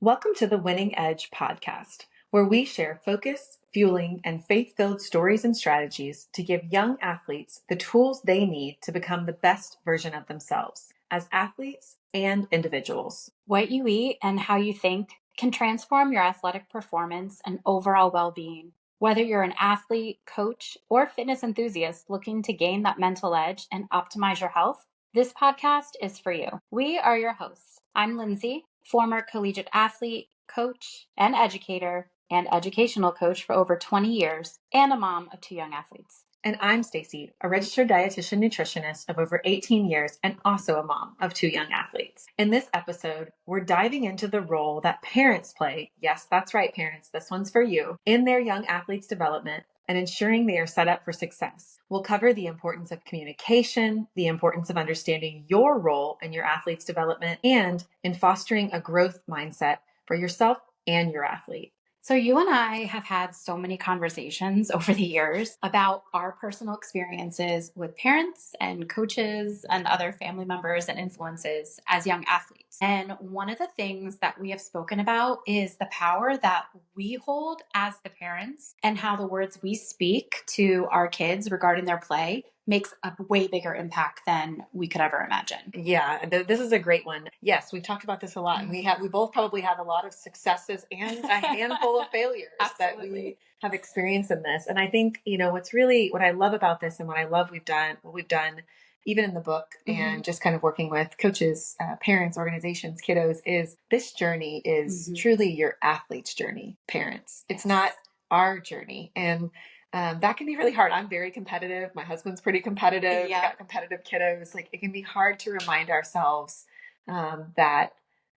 Welcome to the Winning Edge podcast, where we share focus, fueling, and faith filled stories and strategies to give young athletes the tools they need to become the best version of themselves as athletes and individuals. What you eat and how you think can transform your athletic performance and overall well being. Whether you're an athlete, coach, or fitness enthusiast looking to gain that mental edge and optimize your health, this podcast is for you. We are your hosts. I'm Lindsay, former collegiate athlete, coach, and educator, and educational coach for over 20 years, and a mom of two young athletes. And I'm Stacy, a registered dietitian nutritionist of over 18 years and also a mom of two young athletes. In this episode, we're diving into the role that parents play. Yes, that's right, parents, this one's for you, in their young athletes' development and ensuring they are set up for success. We'll cover the importance of communication, the importance of understanding your role in your athlete's development, and in fostering a growth mindset for yourself and your athlete. So you and I have had so many conversations over the years about our personal experiences with parents and coaches and other family members and influences as young athletes. And one of the things that we have spoken about is the power that we hold as the parents and how the words we speak to our kids regarding their play makes a way bigger impact than we could ever imagine. Yeah, this is a great one. Yes, we've talked about this a lot. We both probably have a lot of successes and a handful of failures that we have experienced in this. And I think, what I love about this and what we've done even in the book and just kind of working with coaches, parents, organizations, kiddos, is this journey is truly your athlete's journey, parents. It's not our journey. And that can be really hard. I'm very competitive. My husband's pretty competitive. Yeah. We've got competitive kiddos. Like, it can be hard to remind ourselves that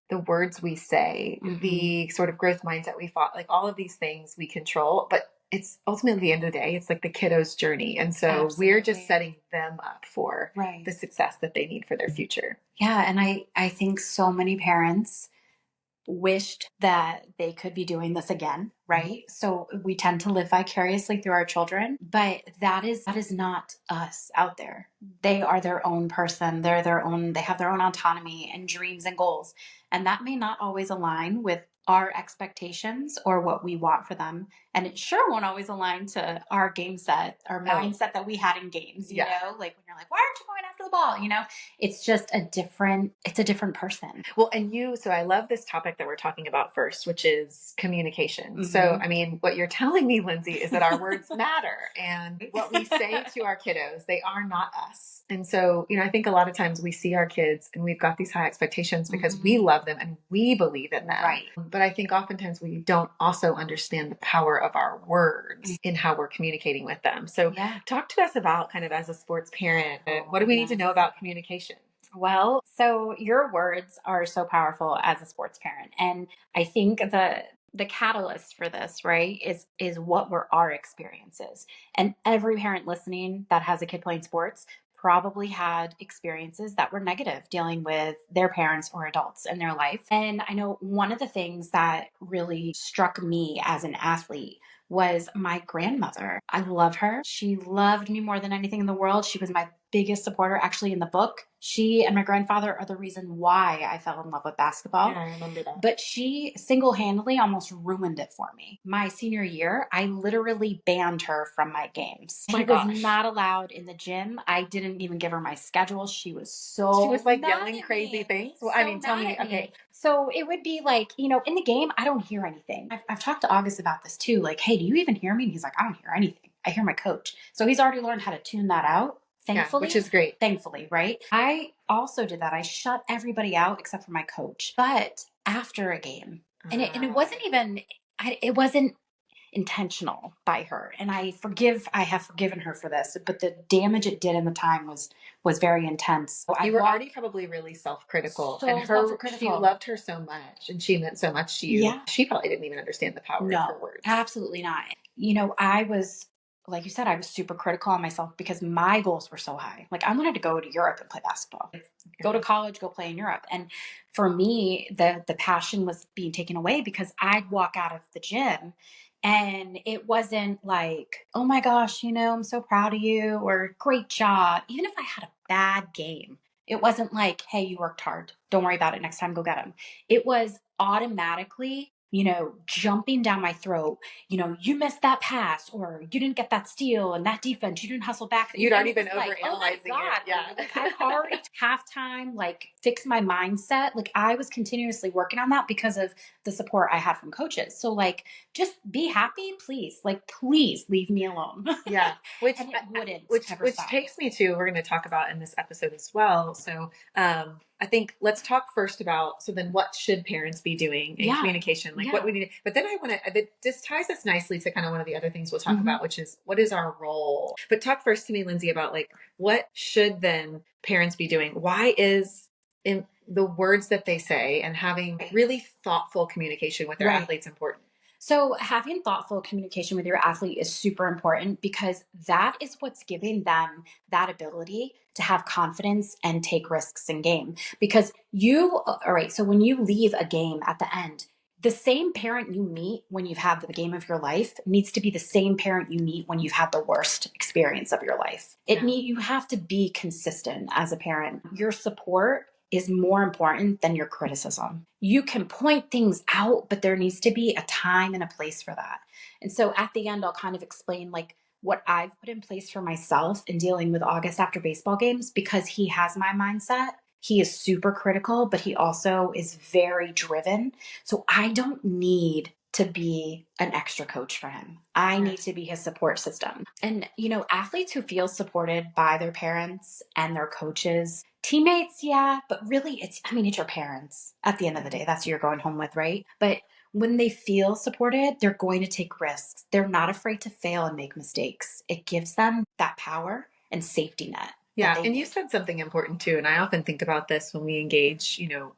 the words we say, the sort of growth mindset we fought, like all of these things we control, but it's ultimately at the end of the day, it's like the kiddo's journey. And so we're just setting them up for the success that they need for their future. Yeah. And I think so many parents wished that they could be doing this again, right? So we tend to live vicariously through our children, but that is not us out there. They are their own person. They have their own autonomy and dreams and goals. And that may not always align with our expectations or what we want for them. And it sure won't always align to our game set, our mindset that we had in games, you know, like when you're like, why aren't you going after the ball? You know, it's just a different person. Well, so I love this topic that we're talking about first, which is communication. So, I mean, what you're telling me, Lindsay, is that our words matter, and what we say to our kiddos, they are not us. And so, I think a lot of times we see our kids and we've got these high expectations because we love them and we believe in them. Right. But I think oftentimes we don't also understand the power of our words in how we're communicating with them. So talk to us about, kind of as a sports parent, what do we need to know about communication? Well, so your words are so powerful as a sports parent. And I think the catalyst for this, right, is what were our experiences. And every parent listening that has a kid playing sports probably had experiences that were negative dealing with their parents or adults in their life. And I know one of the things that really struck me as an athlete was my grandmother. I love her. She loved me more than anything in the world. She was my biggest supporter. Actually, in the book, she and my grandfather are the reason why I fell in love with basketball. Yeah, I remember that. But she single-handedly almost ruined it for me. My senior year, I literally banned her from my games. She was not allowed in the gym. I didn't even give her my schedule. She was like yelling crazy things. Well, I mean, tell me, okay. So it would be like, in the game, I don't hear anything. I've talked to August about this too. Like, hey, do you even hear me? And he's like, I don't hear anything. I hear my coach. So he's already learned how to tune that out. Thankfully, which is great. Thankfully, right? I also did that. I shut everybody out except for my coach. But after a game, and it wasn't even, it wasn't intentional by her. And I have forgiven her for this, but the damage it did in the time was very intense. So you were already probably really self-critical, and she loved her so much, and she meant so much to you. Yeah. She probably didn't even understand the power of her words. Absolutely not. I was, like you said, I was super critical on myself because my goals were so high. Like, I wanted to go to Europe and play basketball, go to college, go play in Europe. And for me, the passion was being taken away because I'd walk out of the gym and it wasn't like, oh my gosh, I'm so proud of you, or great job. Even if I had a bad game, It wasn't like, hey, you worked hard. Don't worry about it. Next time, go get them. It was automatically, jumping down my throat, you missed that pass, or you didn't get that steal, and that defense, you didn't hustle back. You'd already been like, overanalyzing oh my God, it. Yeah. Like I've already halftime, like fixed my mindset. Like I was continuously working on that because of the support I had from coaches. So like, just be happy, please. Like, please leave me alone. Yeah. Which takes me to, we're going to talk about in this episode as well. So, I think let's talk first about, so then what should parents be doing in communication? Like what we need, but then I want to, this ties us nicely to kind of one of the other things we'll talk about, which is what is our role? But talk first to me, Lindsay, about like, what should then parents be doing? Why is in the words that they say and having really thoughtful communication with their athletes important? So having thoughtful communication with your athlete is super important because that is what's giving them that ability to have confidence and take risks in game. Because all right, so when you leave a game at the end, the same parent you meet when you've had the game of your life needs to be the same parent you meet when you've had the worst experience of your life. You have to be consistent as a parent. Your support is more important than your criticism. You can point things out, but there needs to be a time and a place for that. And so at the end, I'll kind of explain like what I've put in place for myself in dealing with August after baseball games, because he has my mindset. He is super critical, but he also is very driven. So I don't need to be an extra coach for him. I need to be his support system. And, athletes who feel supported by their parents and their coaches, teammates, yeah, but really it's your parents at the end of the day. That's who you're going home with, right? But when they feel supported, they're going to take risks. They're not afraid to fail and make mistakes. It gives them that power and safety net. Yeah. And you said something important too. And I often think about this when we engage, you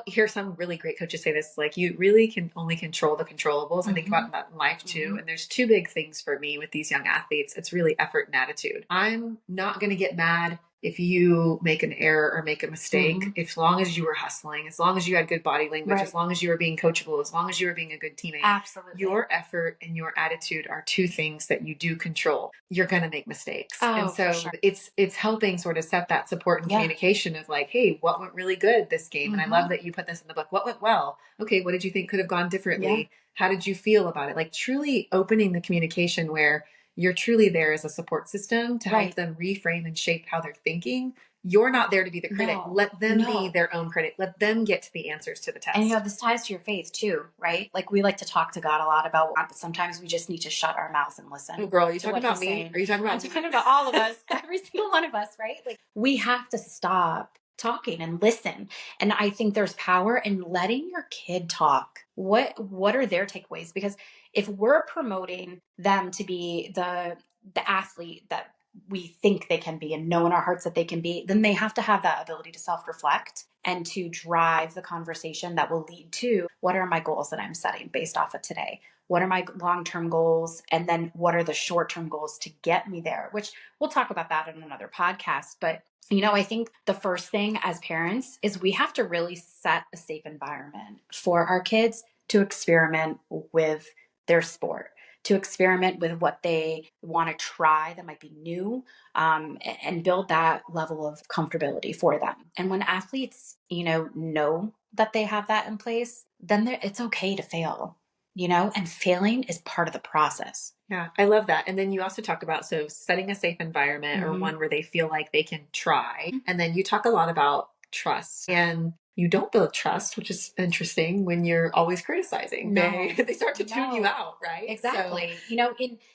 hear some really great coaches say this, like you really can only control the controllables. I think about that in life too. And there's two big things for me with these young athletes. It's really effort and attitude. I'm not going to get mad if you make an error or make a mistake, as long as you were hustling, as long as you had good body language, as long as you were being coachable, as long as you were being a good teammate. Absolutely. Your effort and your attitude are two things that you do control. You're going to make mistakes. And so it's helping sort of set that support and communication of like, hey, what went really good this game? And I love that you put this in the book. What went well? Okay, what did you think could have gone differently? How did you feel about it? Like truly opening the communication where you're truly there as a support system to help them reframe and shape how they're thinking. You're not there to be the critic. Let them be their own critic. Let them get to the answers to the test. And this ties to your faith too, right? Like we like to talk to God a lot about, but sometimes we just need to shut our mouths and listen. Oh, girl, are you talking about me? Are you talking about I'm talking about all of us, every single one of us, right? Like we have to stop talking and listen. And I think there's power in letting your kid talk. What are their takeaways? Because if we're promoting them to be the athlete that we think they can be and know in our hearts that they can be, then they have to have that ability to self-reflect and to drive the conversation that will lead to what are my goals that I'm setting based off of today? What are my long-term goals? And then what are the short-term goals to get me there? Which we'll talk about that in another podcast. But I think the first thing as parents is we have to really set a safe environment for our kids to experiment with their sport, to experiment with what they want to try that might be new, and build that level of comfortability for them. And when athletes, know that they have that in place, then it's okay to fail, and failing is part of the process. Yeah, I love that. And then you also talk about, so setting a safe environment or one where they feel like they can try. And then you talk a lot about trust, and you don't build trust, which is interesting when you're always criticizing. They start to tune you out, right? Exactly. So,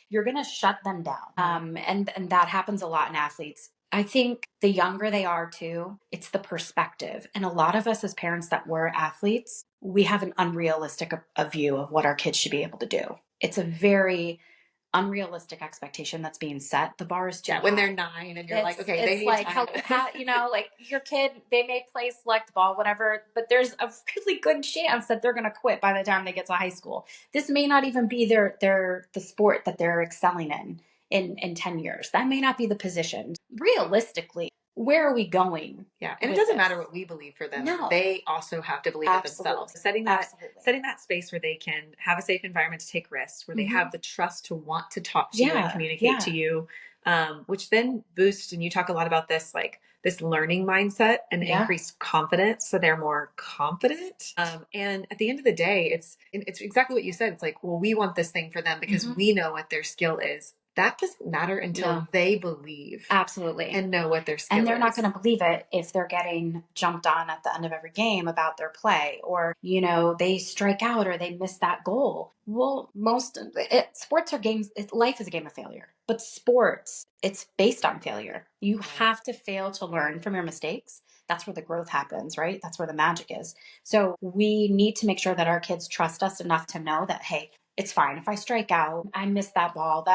you're going to shut them down. And that happens a lot in athletes. I think the younger they are too, it's the perspective. And a lot of us as parents that were athletes, we have an unrealistic a view of what our kids should be able to do. It's a very unrealistic expectation that's being set. The bar is too high. When they're 9 and you're like, okay, they need like time. Like your kid, they may play select ball, whatever, but there's a really good chance that they're going to quit by the time they get to high school. This may not even be the sport that they're excelling in 10 years. That may not be the position. Realistically, where are we going? Yeah. And it doesn't matter what we believe for them. No. They also have to believe it themselves. Setting that space where they can have a safe environment to take risks, where they have the trust to want to talk to you and communicate to you. which then boosts, and you talk a lot about this, like this learning mindset and increased confidence. So they're more confident. And at the end of the day, it's exactly what you said. It's like, well, we want this thing for them because we know what their skill is. That doesn't matter until they believe. Absolutely. And know what their skill is. And they're not going to believe it if they're getting jumped on at the end of every game about their play, or, they strike out or they miss that goal. Well, sports are games. Life is a game of failure, but sports, it's based on failure. You have to fail to learn from your mistakes. That's where the growth happens, right? That's where the magic is. So we need to make sure that our kids trust us enough to know that, hey, it's fine if I strike out. I missed that ball.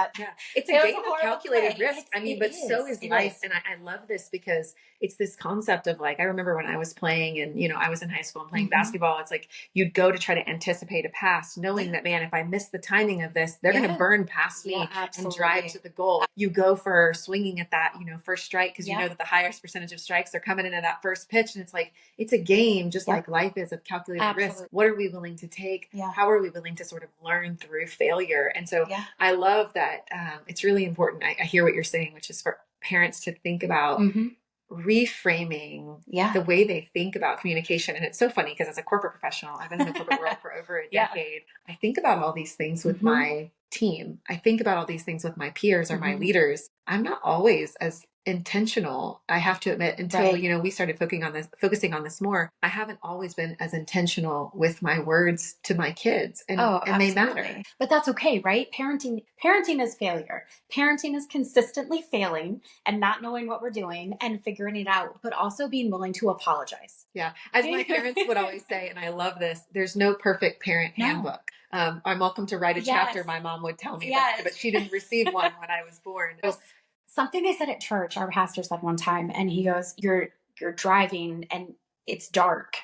It's a game of calculated risk. But so is life. And I love this because it's this concept of like, I remember when I was playing and, I was in high school and playing basketball. It's like you'd go to try to anticipate a pass, knowing that, man, if I miss the timing of this, they're going to burn past me and drive to the goal. You go for swinging at that, first strike because you know that the highest percentage of strikes are coming into that first pitch. And it's like, it's a game just like life is of calculated risk. What are we willing to take? How are we willing to sort of learn through failure? And so I love that. It's really important. I hear what you're saying, which is for parents to think about reframing the way they think about communication. And it's so funny because as a corporate professional, I've been in the corporate world for over a decade. I think about all these things with my team. I think about all these things with my peers or my leaders. I'm not always as intentional, I have to admit, until we started focusing on this more. I haven't always been as intentional with my words to my kids, and they matter. But that's okay, right? Parenting is failure. Parenting is consistently failing and not knowing what we're doing and figuring it out, but also being willing to apologize. Yeah, as my parents would always say, and I love this: there's no perfect parent handbook. I'm welcome to write a chapter. My mom would tell me that, but she didn't receive one when I was born. Something they said at church, our pastor said one time, and he goes, you're driving and it's dark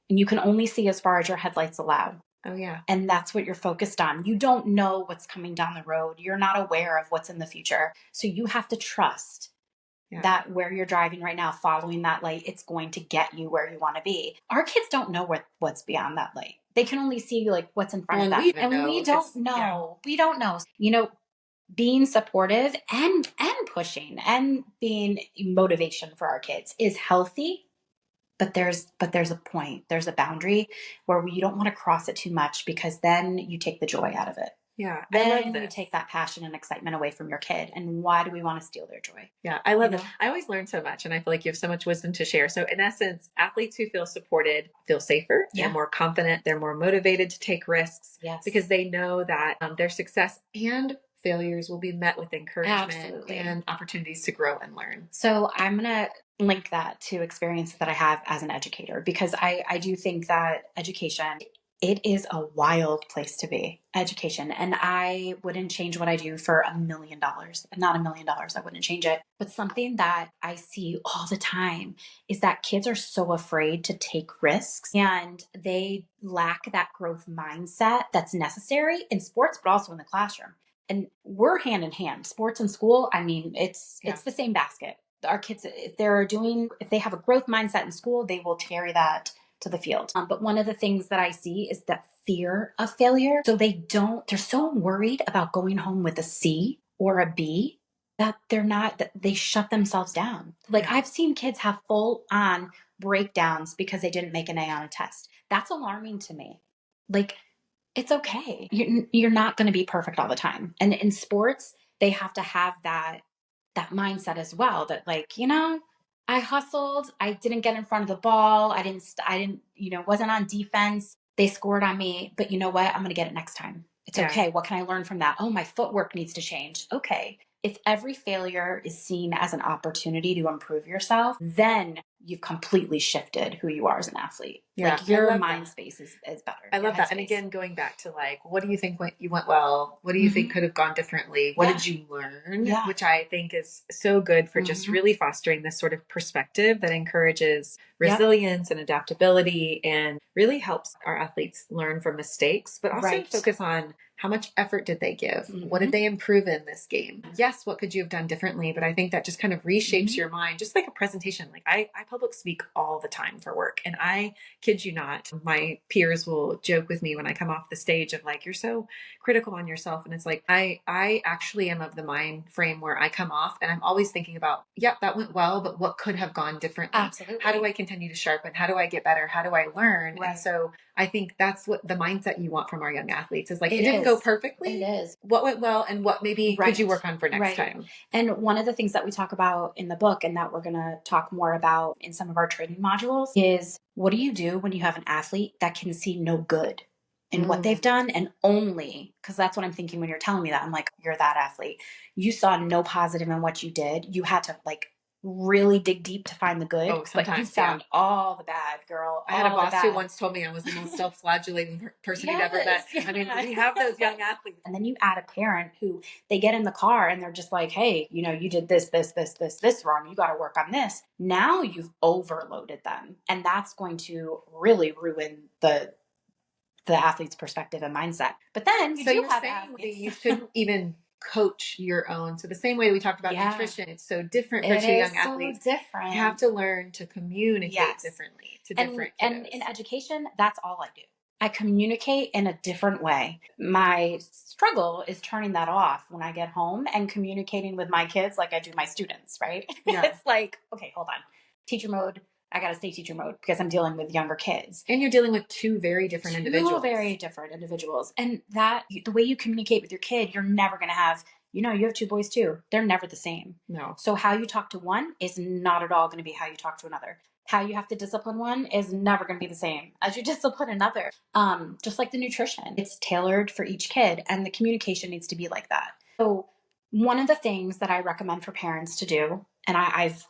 and you can only see as far as your headlights allow. Oh yeah. And that's what you're focused on. You don't know what's coming down the road. You're not aware of what's in the future. So you have to trust that where you're driving right now, following that light, it's going to get you where you want to be. Our kids don't know what's beyond that light. They can only see like what's in front of them. And we don't know. We don't know. Being supportive and pushing and being motivation for our kids is healthy, but there's a point, there's a boundary where you don't want to cross it too much, because then you take the joy out of it. Yeah. Then you take that passion and excitement away from your kid. And why do we want to steal their joy? Yeah. I love it. I always learn so much, and I feel like you have so much wisdom to share. So in essence, athletes who feel supported feel safer. They're more confident. They're more motivated to take risks because they know that their success and failures will be met with encouragement and opportunities to grow and learn. So I'm going to link that to experience that I have as an educator, because I do think that education, it is a wild place to be, education. And I wouldn't change what I do for $1 million. Not $1 million. I wouldn't change it. But something that I see all the time is that kids are so afraid to take risks, and they lack that growth mindset that's necessary in sports, but also in the classroom. And we're hand in hand, sports and school. I mean, it's the same basket. Our kids, if they have a growth mindset in school, they will carry that to the field. But one of the things that I see is that fear of failure. So they're so worried about going home with a C or a B that they shut themselves down. Like I've seen kids have full on breakdowns because they didn't make an A on a test. That's alarming to me. Like, it's okay. You're not going to be perfect all the time. And in sports, they have to have that mindset as well, that I hustled, I didn't get in front of the ball, I didn't, wasn't on defense. They scored on me, but you know what? I'm going to get it next time. It's okay. What can I learn from that? Oh, my footwork needs to change. Okay. If every failure is seen as an opportunity to improve yourself, then you've completely shifted who you are as an athlete. Yeah, like your mind space is better. I love that. And again, going back to what do you think went well? What do you think could have gone differently? What did you learn? Yeah. Which I think is so good for just really fostering this sort of perspective that encourages resilience and adaptability, and really helps our athletes learn from mistakes, but also focus on how much effort did they give? What did they improve in this game? Yes, what could you have done differently? But I think that just kind of reshapes your mind, just like a presentation. Like I public speak all the time for work, and I kid you not, my peers will joke with me when I come off the stage of like, you're so critical on yourself. And it's like, I actually am of the mind frame where I come off and I'm always thinking about, yep, that went well, but what could have gone differently? Absolutely. How do I continue to sharpen? How do I get better? How do I learn? Right. And so I think that's what the mindset you want from our young athletes is like, It it didn't is. go perfectly. It is. What went well and what maybe Right. could you work on for next Right. time? And one of the things that we talk about in the book and that we're going to talk more about in some of our training modules is, what do you do when you have an athlete that can see no good in what they've done? And only, because that's what I'm thinking when you're telling me that, I'm like, you're that athlete. You saw no positive in what you did. You had to like really dig deep to find the good, but you found all the bad, girl. I had a boss who once told me I was the most self-flagellating person he'd ever met. I mean, we have those young athletes. And then you add a parent who they get in the car and they're just like, hey, you know, you did this wrong. You got to work on this. Now you've overloaded them. And that's going to really ruin the athlete's perspective and mindset. But then you do have athletes. You shouldn't even coach your own. So the same way we talked about nutrition, it's so different for two young athletes. So different. You have to learn to communicate differently to different kiddos. And in education, that's all I do. I communicate in a different way. My struggle is turning that off when I get home and communicating with my kids like I do my students, right? Yeah. It's like, okay, hold on. Teacher mode. I got to stay teacher mode because I'm dealing with younger kids. And you're dealing with two very different individuals. And that the way you communicate with your kid, you're never going to have, you know, you have two boys too. They're never the same. No. So how you talk to one is not at all going to be how you talk to another. How you have to discipline one is never going to be the same as you discipline another. Just like the nutrition, it's tailored for each kid and the communication needs to be like that. So one of the things that I recommend for parents to do, and I've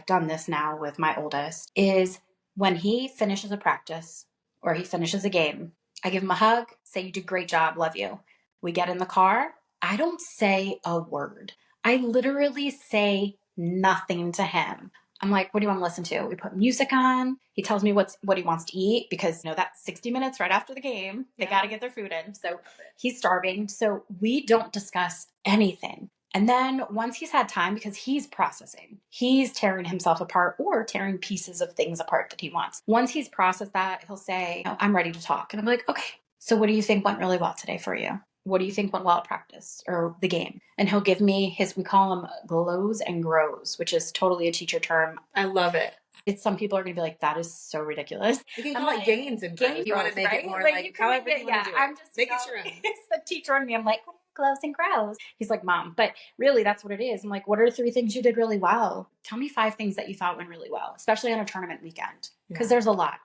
done this now with my oldest, is when he finishes a practice or he finishes a game, I give him a hug, say, you did a great job, love you. We get in the car. I don't say a word. I literally say nothing to him. I'm like, what do you want to listen to? We put music on. He tells me what he wants to eat because, you know, that's 60 minutes right after the game. They got to get their food in. So he's starving. So we don't discuss anything. And then once he's had time, because he's processing, he's tearing himself apart or tearing pieces of things apart that he wants. Once he's processed that, he'll say, oh, I'm ready to talk. And I'm like, okay, so what do you think went really well today for you? What do you think went well at practice or the game? And he'll give me we call them glows and grows, which is totally a teacher term. I love it. Some people are going to be like, that is so ridiculous. You can call it gains and grows. You want to make it more like however you want to do it. I'm just make it your own. It's the teacher in me. I'm like, glows and grows. He's like, Mom, but really that's what it is. I'm like, what are 3 things you did really well? Tell me 5 things that you thought went really well, especially on a tournament weekend, because there's a lot.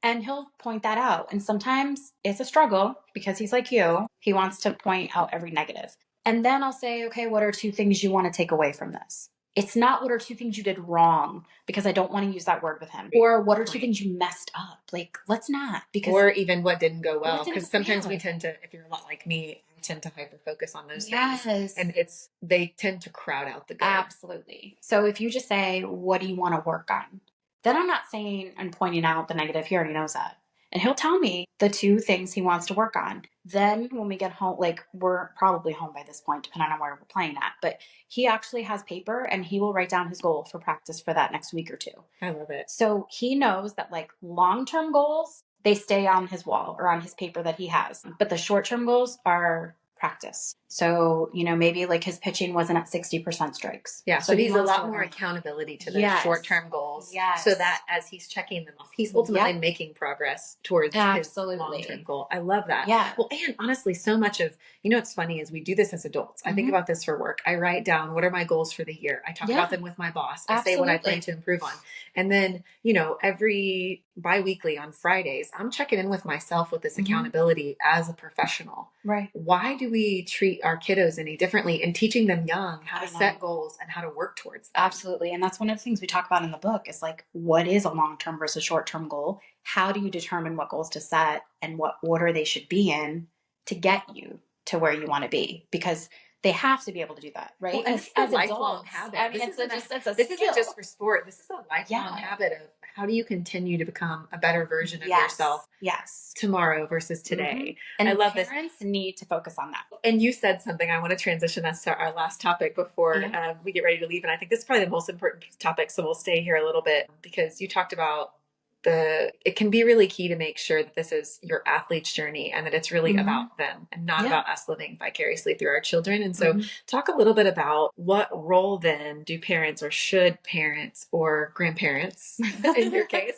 And he'll point that out. And sometimes it's a struggle because he's like you. He wants to point out every negative. And then I'll say, okay, what are 2 things you want to take away from this? It's not what are 2 things you did wrong, because I don't want to use that word with him. Or what are 2 things you messed up? Like, let's not. Or even what didn't go well. Because sometimes we tend to, if you're a lot like me, I tend to hyper focus on those things. And they tend to crowd out the good. Absolutely. So if you just say, what do you want to work on? Then I'm not saying and pointing out the negative. He already knows that. And he'll tell me the 2 things he wants to work on. Then when we get home, like we're probably home by this point, depending on where we're playing at, but he actually has paper and he will write down his goal for practice for that next week or 2. I love it. So he knows that like long-term goals, they stay on his wall or on his paper that he has. But the short-term goals are practice. So, you know, maybe like his pitching wasn't at 60% strikes. Yeah. So he's a lot more accountability to those short-term goals. Yes. So that as he's checking them off, he's ultimately making progress towards his long-term goal. I love that. Yeah. Well, and honestly, so much of, you know, what's funny is we do this as adults. I think about this for work. I write down, what are my goals for the year? I talk about them with my boss. I say what I plan to improve on. And then, you know, every bi-weekly on Fridays, I'm checking in with myself with this accountability as a professional. Right. Why do we treat our kiddos any differently, and teaching them young how to set goals and how to work towards them? Absolutely. And that's one of the things we talk about in the book is like, what is a long-term versus short-term goal? How do you determine what goals to set and what order they should be in to get you to where you want to be? Because they have to be able to do that, right? Well, as a lifelong habit. I mean, this isn't just for sport. This is a lifelong habit of how do you continue to become a better version of yourself tomorrow versus today. And I love parents need to focus on that. And you said something, I want to transition us to our last topic before we get ready to leave. And I think this is probably the most important topic. So we'll stay here a little bit, because you talked about it can be really key to make sure that this is your athlete's journey and that it's really about them and not about us living vicariously through our children. And so talk a little bit about what role then do parents, or should parents or grandparents in your case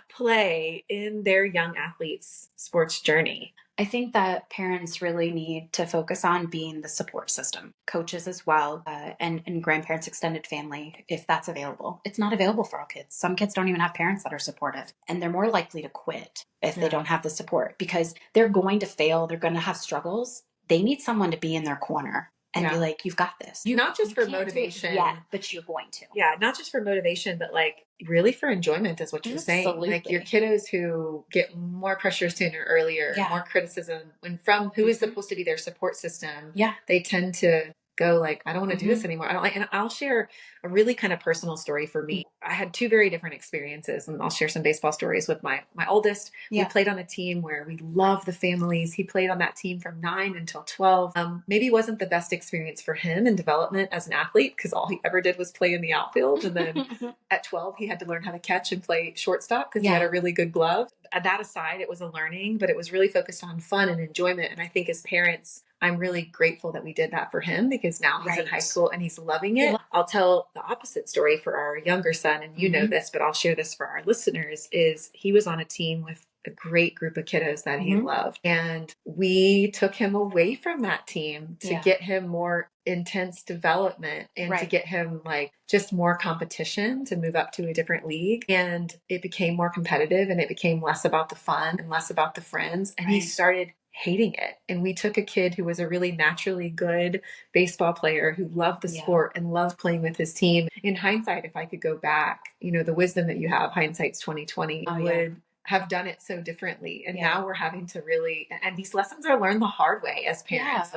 play in their young athletes' sports journey? I think that parents really need to focus on being the support system, coaches as well, and grandparents, extended family, if that's available. It's not available for all kids. Some kids don't even have parents that are supportive, and they're more likely to quit if they don't have the support, because they're going to fail. They're going to have struggles. They need someone to be in their corner and be like, you've got this. Not just for motivation. Yeah, but you're going to. Yeah, not just for motivation, but like really for enjoyment is what you're saying. Like your kiddos who get more pressure sooner, earlier, more criticism, and from who is supposed to be their support system, they tend to go like, I don't want to do this anymore. I don't like, and I'll share a really kind of personal story for me. I had two very different experiences, and I'll share some baseball stories with my oldest. We played on a team where we love the families. He played on that team from 9 until 12. Maybe wasn't the best experience for him in development as an athlete, because all he ever did was play in the outfield. And then at 12, he had to learn how to catch and play shortstop because he had a really good glove. That aside, it was a learning, but it was really focused on fun and enjoyment. And I think as parents, I'm really grateful that we did that for him, because now he's in high school and he's loving it. I'll tell the opposite story for our younger son, and you know this, but I'll share this for our listeners, is he was on a team with a great group of kiddos that he loved. And we took him away from that team to get him more intense development and to get him like just more competition to move up to a different league. And it became more competitive, and it became less about the fun and less about the friends. And he started hating it. And we took a kid who was a really naturally good baseball player who loved the sport and loved playing with his team. In hindsight, if I could go back, you know, the wisdom that you have, hindsight's 2020, would have done it so differently. And now we're having to really, and these lessons are learned the hard way as parents.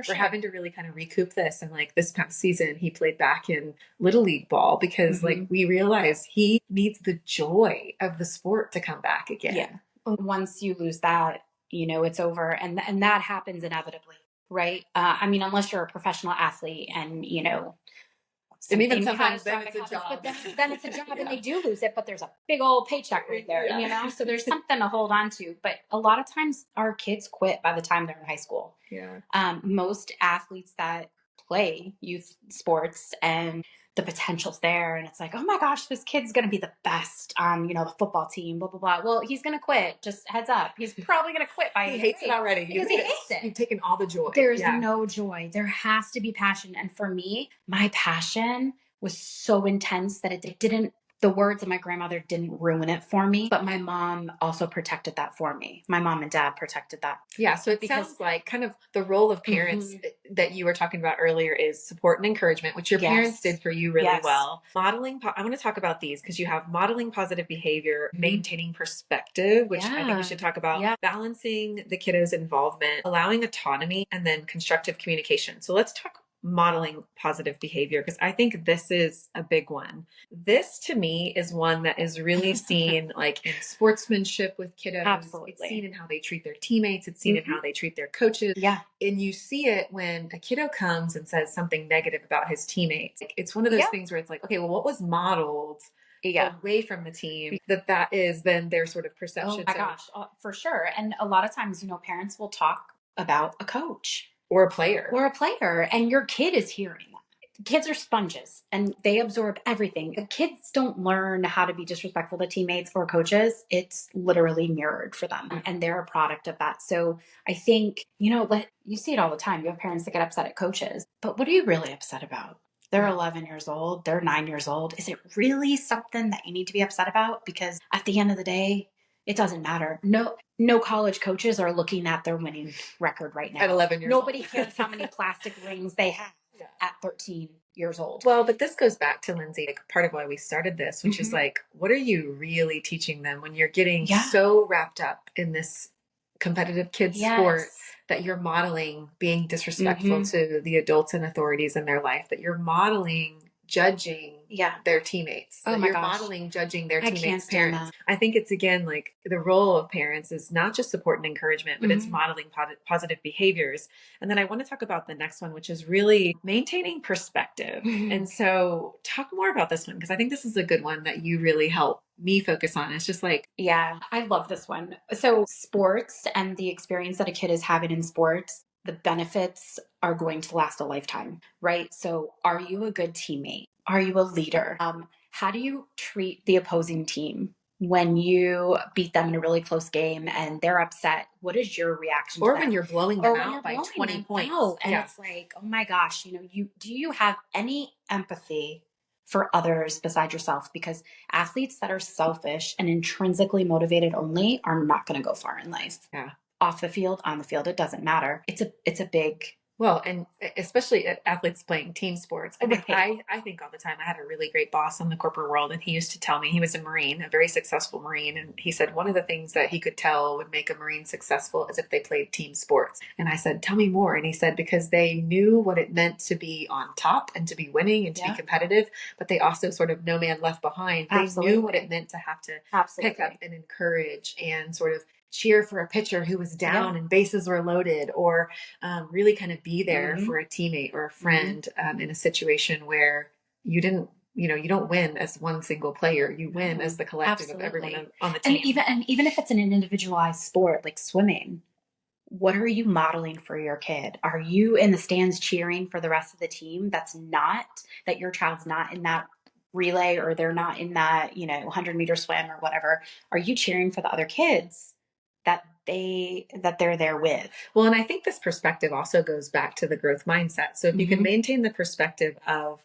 We're having to really kind of recoup this. And like this past season, he played back in little league ball because like we realize he needs the joy of the sport to come back again. Once you lose that, you know, it's over. And that happens inevitably, right? I mean, unless you're a professional athlete and, you know, and even sometimes then it's a job. But then it's a job and they do lose it, but there's a big old paycheck right there, you know? So there's something to hold on to. But a lot of times our kids quit by the time they're in high school. Most athletes that play youth sports and the potential's there, and it's like, oh my gosh, this kid's going to be the best on, you know, the football team, blah, blah, blah. Well, he's going to quit. Just heads up. He's probably going to quit by he hates it already. Because he hates it. You've taken all the joy. There's no joy. There has to be passion. And for me, my passion was so intense that it didn't, the words of my grandmother didn't ruin it for me, but my mom also protected that for me. My mom and dad protected that. Yeah. So it sounds like kind of the role of parents that you were talking about earlier is support and encouragement, which your parents did for you really well. Modeling. I want to talk about these because you have modeling positive behavior, maintaining perspective, which I think we should talk about, balancing the kiddos' involvement, allowing autonomy, and then constructive communication. So let's talk modeling positive behavior, because I think this is a big one. This to me is one that is really seen like in sportsmanship with kiddos. Absolutely. It's seen in how they treat their teammates. It's seen in how they treat their coaches. And you see it when a kiddo comes and says something negative about his teammates. It's one of those things where it's like, okay, well, what was modeled away from the team that is then their sort of perception. Oh my gosh, for sure. And a lot of times, you know, parents will talk about a coach or a player. And your kid is hearing that. Kids are sponges and they absorb everything. The kids don't learn how to be disrespectful to teammates or coaches. It's literally mirrored for them, and they're a product of that. So I think, you know, you see it all the time. You have parents that get upset at coaches, but what are you really upset about? They're 11 years old. They're 9 years old. Is it really something that you need to be upset about? Because at the end of the day, it doesn't matter. No college coaches are looking at their winning record right now. At 11 years Nobody old. cares how many plastic rings they have at 13 years old. Well, but this goes back to, Lindsay, like part of why we started this, which is like, what are you really teaching them when you're getting so wrapped up in this competitive kids sport that you're modeling being disrespectful to the adults and authorities in their life, that you're modeling judging their teammates. Oh that my you're gosh. modeling judging their I can't teammates' stand parents. that. I think it's, again, like the role of parents is not just support and encouragement, but it's modeling positive behaviors. And then I want to talk about the next one, which is really maintaining perspective. And so talk more about this one, because I think this is a good one that you really help me focus on. It's just like, yeah, I love this one. So sports and the experience that a kid is having in sports, the benefits are going to last a lifetime, right? So are you a good teammate? Are you a leader? How do you treat the opposing team when you beat them in a really close game and they're upset? What is your reaction to or that? when you're blowing them out by 20 points. And it's like, oh my gosh, do you have any empathy for others beside yourself? Because athletes that are selfish and intrinsically motivated only are not going to go far in life. Yeah. Off the field, on the field, it doesn't matter. It's a big. Well, and especially athletes playing team sports. I think, Right. I think all the time. I had a really great boss in the corporate world, and he used to tell me, he was a Marine, a very successful Marine. And he said one of the things that he could tell would make a Marine successful is if they played team sports. And I said, tell me more. And he said, because they knew what it meant to be on top and to be winning and to be competitive, but they also sort of no man left behind. Absolutely. They knew what it meant to have to pick up and encourage and sort of cheer for a pitcher who was down and bases were loaded, or really kind of be there for a teammate or a friend in a situation where you didn't, you don't win as one single player. You win as the collective of everyone on the team. And even if it's an individualized sport like swimming, what are you modeling for your kid? Are you in the stands cheering for the rest of the team that your child's not in that relay, or they're not in that 100-meter swim or whatever? Are you cheering for the other kids that they're there with? Well, and I think this perspective also goes back to the growth mindset. So if you can maintain the perspective of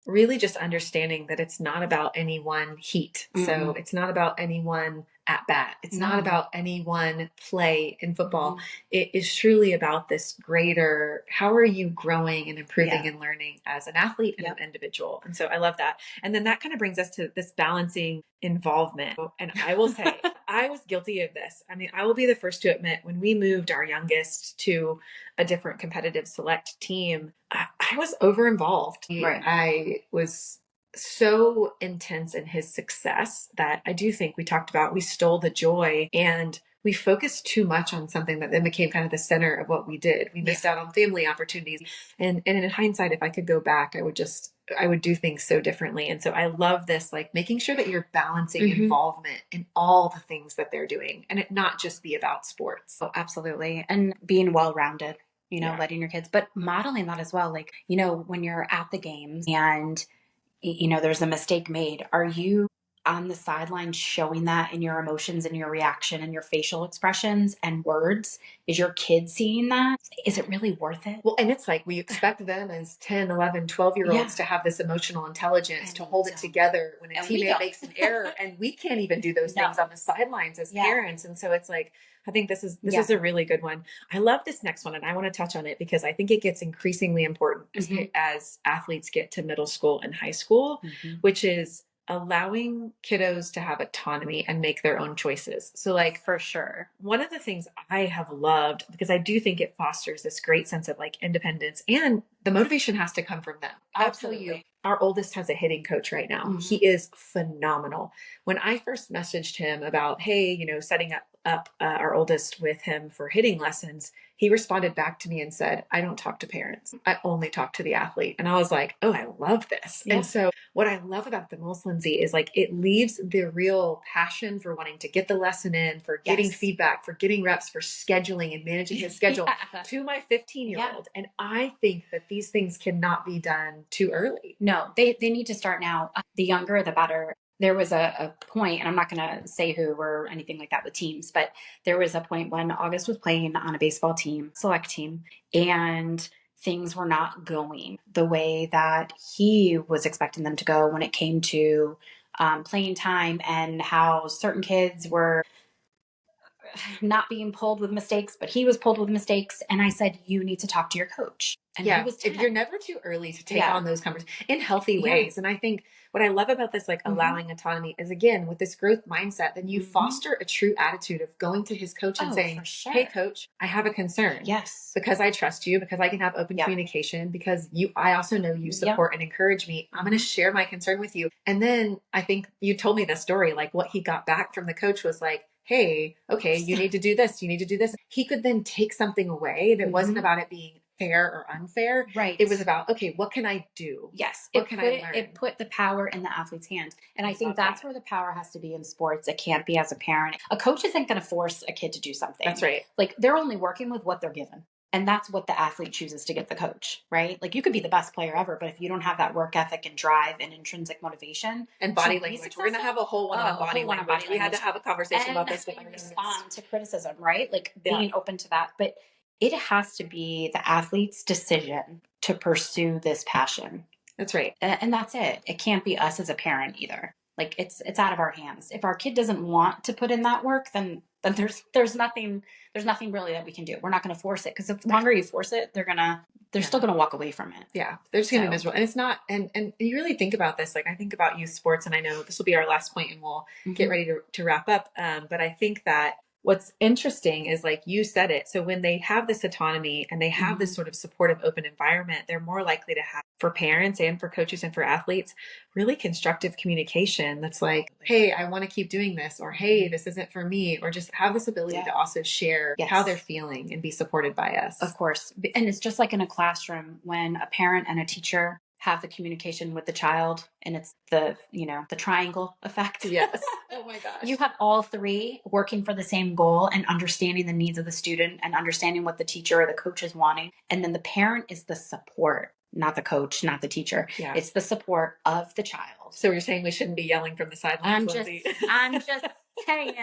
really just understanding that it's not about any one heat. So it's not about any one at bat. It's not about any one play in football. It is truly about this greater, how are you growing and improving and learning as an athlete and an individual? And so I love that. And then that kind of brings us to this balancing involvement. And I will say, I was guilty of this. I mean, I will be the first to admit, when we moved our youngest to a different competitive select team, I was over involved. Right. I was so intense in his success that I do think we talked about, we stole the joy and we focused too much on something that then became kind of the center of what we did. We missed out on family opportunities. And in hindsight, if I could go back, I would do things so differently. And so I love this, like making sure that you're balancing involvement in all the things that they're doing and it not just be about sports. Oh, absolutely. And being well-rounded, letting your kids, but modeling that as well. Like, when you're at the games and, there's a mistake made, are you on the sideline showing that in your emotions and your reaction and your facial expressions and words? Is your kid seeing that? Is it really worth it? Well, and it's like we expect them as 10, 11, 12-year-olds to have this emotional intelligence, to hold it together when a teammate makes an error. And we can't even do those things on the sidelines as parents. And so it's like, I think this is a really good one. I love this next one, and I want to touch on it because I think it gets increasingly important as athletes get to middle school and high school, which is allowing kiddos to have autonomy and make their own choices. So like, for sure, one of the things I have loved, because I do think it fosters this great sense of like independence, and the motivation has to come from them. I'll tell you, our oldest has a hitting coach right now. He is phenomenal. When I first messaged him about, hey, setting up our oldest with him for hitting lessons, he responded back to me and said, I don't talk to parents. I only talk to the athlete. And I was like, oh, I love this. And so what I love about the most, Lindsay, is like it leaves the real passion for wanting to get the lesson in, for getting feedback, for getting reps, for scheduling and managing his schedule to my 15-year-old. And I think that these things cannot be done too early. No, they need to start now. The younger, the better. There was a point, and I'm not going to say who or anything like that with teams, but there was a point when August was playing on a baseball team, select team, and things were not going the way that he was expecting them to go when it came to playing time, and how certain kids were not being pulled with mistakes, but he was pulled with mistakes. And I said, you need to talk to your coach. And he was 10. If you're never too early to take on those conversations in healthy ways. And I think what I love about this, like allowing autonomy, is again, with this growth mindset, then you foster a true attitude of going to his coach and saying, hey coach, I have a concern. Yes. Because I trust you, because I can have open communication, because I also know you support and encourage me. I'm going to share my concern with you. And then I think you told me the story, like what he got back from the coach was like, hey, okay, you need to do this. You need to do this. He could then take something away that wasn't about it being fair or unfair. Right. It was about, okay, what can I do? Yes. What can I learn? It put the power in the athlete's hand. And I think that's where the power has to be in sports. It can't be as a parent. A coach isn't going to force a kid to do something. That's right. Like they're only working with what they're given. And that's what the athlete chooses to get the coach, right? Like you could be the best player ever, but if you don't have that work ethic and drive and intrinsic motivation and body language, we're going to have a whole one on body language. We had to have a conversation about this. And respond to criticism, right? Like being open to that. But it has to be the athlete's decision to pursue this passion. That's right. And that's it. It can't be us as a parent either. Like it's out of our hands. If our kid doesn't want to put in that work, then there's nothing really that we can do. We're not going to force it, because the longer you force it, they're still going to walk away from it. Yeah, they're just going to be miserable. And it's not. And you really think about this. Like I think about youth sports, and I know this will be our last point, and we'll get ready to wrap up. But I think that what's interesting is, like you said it. So when they have this autonomy and they have this sort of supportive, open environment, they're more likely to have, for parents and for coaches and for athletes, really constructive communication that's like, hey, I want to keep doing this, or hey, this isn't for me, or just have this ability to also share how they're feeling and be supported by us. Of course. And it's just like in a classroom when a parent and a teacher have the communication with the child, and it's the triangle effect. Yes. Oh my gosh. You have all three working for the same goal and understanding the needs of the student and understanding what the teacher or the coach is wanting. And then the parent is the support, not the coach, not the teacher. Yeah. It's the support of the child. So you're saying we shouldn't be yelling from the sidelines, Lindsay? I'm just saying,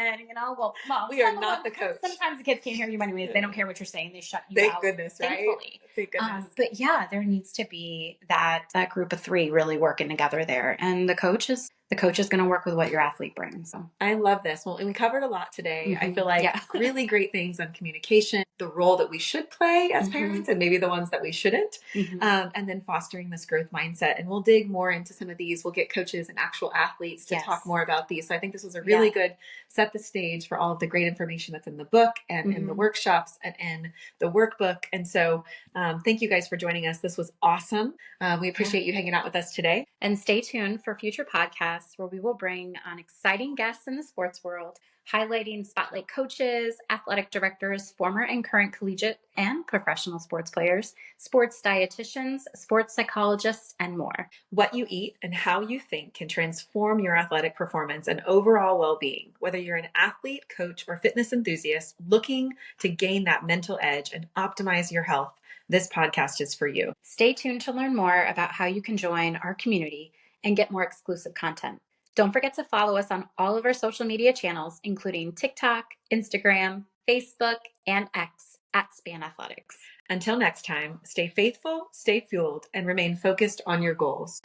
well, we are not the coach. Sometimes the kids can't hear you anyways. They don't care what you're saying. They shut you Thank out. Goodness, right? Thankfully. Thank goodness. But yeah, there needs to be that group of three really working together there. And the coach is going to work with what your athlete brings. So I love this. Well, and we covered a lot today. I feel like really great things on communication, the role that we should play as parents, and maybe the ones that we shouldn't, and then fostering this growth mindset. And we'll dig more into some of these. We'll get coaches and actual athletes to talk more about these. So I think this was a really good set the stage for all of the great information that's in the book and in the workshops and in the workbook. And so thank you guys for joining us. This was awesome. We appreciate you hanging out with us today. And stay tuned for future podcasts where we will bring on exciting guests in the sports world, highlighting spotlight coaches, athletic directors, former and current collegiate and professional sports players, sports dietitians, sports psychologists, and more. What you eat and how you think can transform your athletic performance and overall well-being. Whether you're an athlete, coach, or fitness enthusiast looking to gain that mental edge and optimize your health, this podcast is for you. Stay tuned to learn more about how you can join our community and get more exclusive content. Don't forget to follow us on all of our social media channels, including TikTok, Instagram, Facebook, and X @Span Athletics. Until next time, stay faithful, stay fueled, and remain focused on your goals.